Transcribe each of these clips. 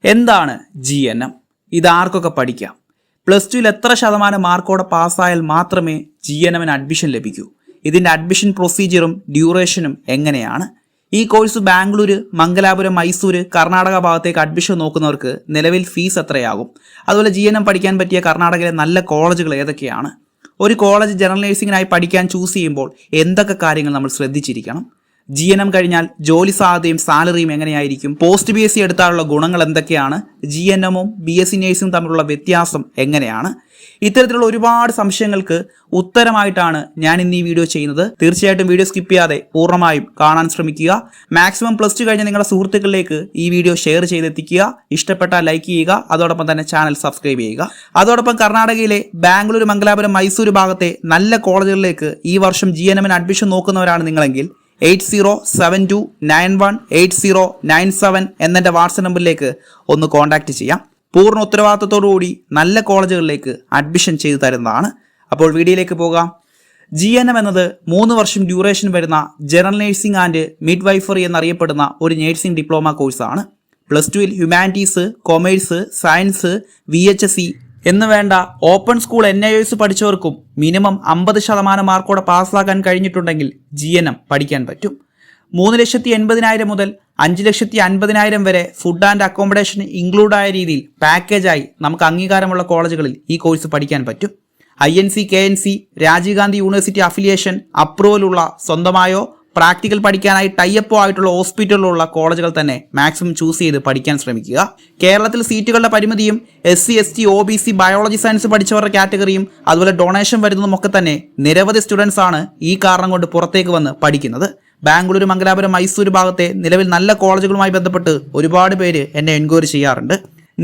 എന്താണ് GNM? ഇതാർക്കൊക്കെ പഠിക്കാം? Plus ടുവിൽ എത്ര ശതമാനം മാർക്കോടെ പാസ്സായാൽ മാത്രമേ GNMന് അഡ്മിഷൻ ലഭിക്കൂ? ഇതിൻ്റെ അഡ്മിഷൻ പ്രൊസീജിയറും ഡ്യൂറേഷനും എങ്ങനെയാണ്? ഈ കോഴ്സ് ബാംഗ്ലൂർ, മംഗലാപുരം, മൈസൂർ, കർണാടക ഭാഗത്തേക്ക് അഡ്മിഷൻ നോക്കുന്നവർക്ക് നിലവിൽ ഫീസ് എത്രയാകും? അതുപോലെ GNM പഠിക്കാൻ പറ്റിയ കർണാടകയിലെ നല്ല കോളേജുകൾ ഏതൊക്കെയാണ്? ഒരു കോളേജ് ജനറൽ നഴ്സിംഗിനായി പഠിക്കാൻ ചൂസ് ചെയ്യുമ്പോൾ എന്തൊക്കെ കാര്യങ്ങൾ നമ്മൾ ശ്രദ്ധിച്ചിരിക്കണം? GNM കഴിഞ്ഞാൽ ജോലി സാധ്യതയും സാലറിയും എങ്ങനെയായിരിക്കും? പോസ്റ്റ് BSc എടുത്താലുള്ള ഗുണങ്ങൾ എന്തൊക്കെയാണ്? GNMും BSc നേഴ്സും തമ്മിലുള്ള വ്യത്യാസം എങ്ങനെയാണ്? ഇത്തരത്തിലുള്ള ഒരുപാട് സംശയങ്ങൾക്ക് ഉത്തരമായിട്ടാണ് ഞാൻ ഇന്ന് ഈ വീഡിയോ ചെയ്യുന്നത്. തീർച്ചയായിട്ടും വീഡിയോ സ്കിപ്പ് ചെയ്യാതെ പൂർണ്ണമായും കാണാൻ ശ്രമിക്കുക. മാക്സിമം പ്ലസ് ടു കഴിഞ്ഞ നിങ്ങളുടെ സുഹൃത്തുക്കളിലേക്ക് ഈ വീഡിയോ ഷെയർ ചെയ്തെത്തിക്കുക. ഇഷ്ടപ്പെട്ടാൽ ലൈക്ക് ചെയ്യുക. അതോടൊപ്പം തന്നെ ചാനൽ സബ്സ്ക്രൈബ് ചെയ്യുക. അതോടൊപ്പം കർണാടകയിലെ ബാംഗ്ലൂർ, മംഗലാപുരം, മൈസൂർ ഭാഗത്തെ നല്ല കോളേജുകളിലേക്ക് ഈ വർഷം GNMന് അഡ്മിഷൻ നോക്കുന്നവരാണ് നിങ്ങളെങ്കിൽ 8072918097 എന്നെൻ്റെ വാട്സപ്പ് നമ്പറിലേക്ക് ഒന്ന് കോൺടാക്റ്റ് ചെയ്യാം. പൂർണ്ണ ഉത്തരവാദിത്തത്തോടുകൂടി നല്ല കോളേജുകളിലേക്ക് അഡ്മിഷൻ ചെയ്തു തരുന്നതാണ്. അപ്പോൾ വീഡിയോയിലേക്ക് പോകാം. GNM എന്നത് 3 വർഷം ഡ്യൂറേഷൻ വരുന്ന ജനറൽ നഴ്സിംഗ് ആൻഡ് മിഡ് വൈഫറി എന്നറിയപ്പെടുന്ന ഒരു നഴ്സിംഗ് ഡിപ്ലോമ കോഴ്സാണ്. പ്ലസ് ടുവിൽ ഹ്യൂമാനിറ്റീസ്, കൊമേഴ്സ്, സയൻസ്, VHSE എന്ന് വേണ്ട ഓപ്പൺ സ്കൂൾ NIOS പഠിച്ചവർക്കും മിനിമം 50% മാർക്കോടെ പാസ്സാക്കാൻ കഴിഞ്ഞിട്ടുണ്ടെങ്കിൽ GNM പഠിക്കാൻ പറ്റും. 3,80,000 മുതൽ 5,50,000 വരെ ഫുഡ് ആൻഡ് അക്കോമഡേഷൻ ഇൻക്ലൂഡായ രീതിയിൽ പാക്കേജായി നമുക്ക് അംഗീകാരമുള്ള കോളേജുകളിൽ ഈ കോഴ്സ് പഠിക്കാൻ പറ്റും. INC, KNC, Rajiv Gandhi university affiliation അപ്രൂവലുള്ള സ്വന്തമായോ പ്രാക്ടിക്കൽ പഠിക്കാനായി ടൈപ്പോ ആയിട്ടുള്ള ഹോസ്പിറ്റലിലുള്ള കോളേജുകൾ തന്നെ മാക്സിമം ചൂസ് ചെയ്ത് പഠിക്കാൻ ശ്രമിക്കുക. കേരളത്തിൽ സീറ്റുകളുടെ പരിമിതിയും SC, ST, OBC, biology science പഠിച്ചവരുടെ കാറ്റഗറിയും അതുപോലെ ഡൊണേഷൻ വരുന്നതുമൊക്കെ തന്നെ നിരവധി സ്റ്റുഡൻസ് ആണ് ഈ കാരണം കൊണ്ട് പുറത്തേക്ക് വന്ന് പഠിക്കുന്നത്. ബാംഗ്ലൂർ, മംഗലാപുരം, മൈസൂർ ഭാഗത്തെ നിലവിൽ നല്ല കോളേജുകളുമായി ബന്ധപ്പെട്ട് ഒരുപാട് പേര് എന്നെ എൻക്വയറി ചെയ്യാറുണ്ട്.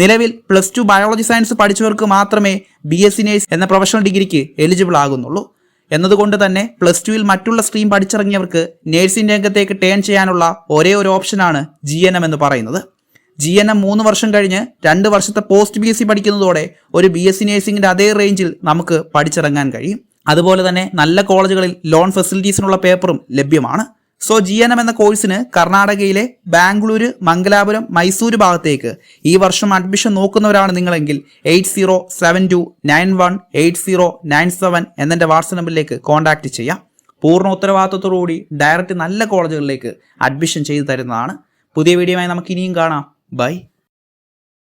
നിലവിൽ പ്ലസ് ടു ബയോളജി സയൻസ് പഠിച്ചവർക്ക് മാത്രമേ BSc നേഴ്സ് എന്ന പ്രൊഫഷണൽ ഡിഗ്രിക്ക് എലിജിബിൾ ആകുന്നുള്ളൂ. എന്നതുകൊണ്ട് തന്നെ പ്ലസ് ടുവിൽ മറ്റുള്ള സ്ട്രീം പഠിച്ചിറങ്ങിയവർക്ക് നേഴ്സിംഗ് രംഗത്തേക്ക് ടേൺ ചെയ്യാനുള്ള ഒരേ ഒരു ഓപ്ഷനാണ് GNM എന്ന് പറയുന്നത്. GNM 3 വർഷം കഴിഞ്ഞ് 2 വർഷത്തെ പോസ്റ്റ് BSc പഠിക്കുന്നതോടെ ഒരു BSc നേഴ്സിംഗിൻ്റെ അതേ റേഞ്ചിൽ നമുക്ക് പഠിച്ചിറങ്ങാൻ കഴിയും. അതുപോലെ തന്നെ നല്ല കോളേജുകളിൽ ലോൺ ഫെസിലിറ്റീസിനുള്ള പേപ്പറും ലഭ്യമാണ്. സോ GNM എന്ന കോഴ്സിന് കർണാടകയിലെ ബാംഗ്ലൂർ, മംഗലാപുരം, മൈസൂർ ഭാഗത്തേക്ക് ഈ വർഷം അഡ്മിഷൻ നോക്കുന്നവരാണ് നിങ്ങളെങ്കിൽ 8072918097 എന്നെൻ്റെ വാട്സപ്പ് നമ്പറിലേക്ക് കോൺടാക്റ്റ് ചെയ്യാം. പൂർണ്ണ ഉത്തരവാദിത്തത്തോടുകൂടി ഡയറക്റ്റ് നല്ല കോളേജുകളിലേക്ക് അഡ്മിഷൻ ചെയ്തു തരുന്നതാണ്. പുതിയ വീഡിയോയുമായി നമുക്ക് ഇനിയും കാണാം. ബൈ.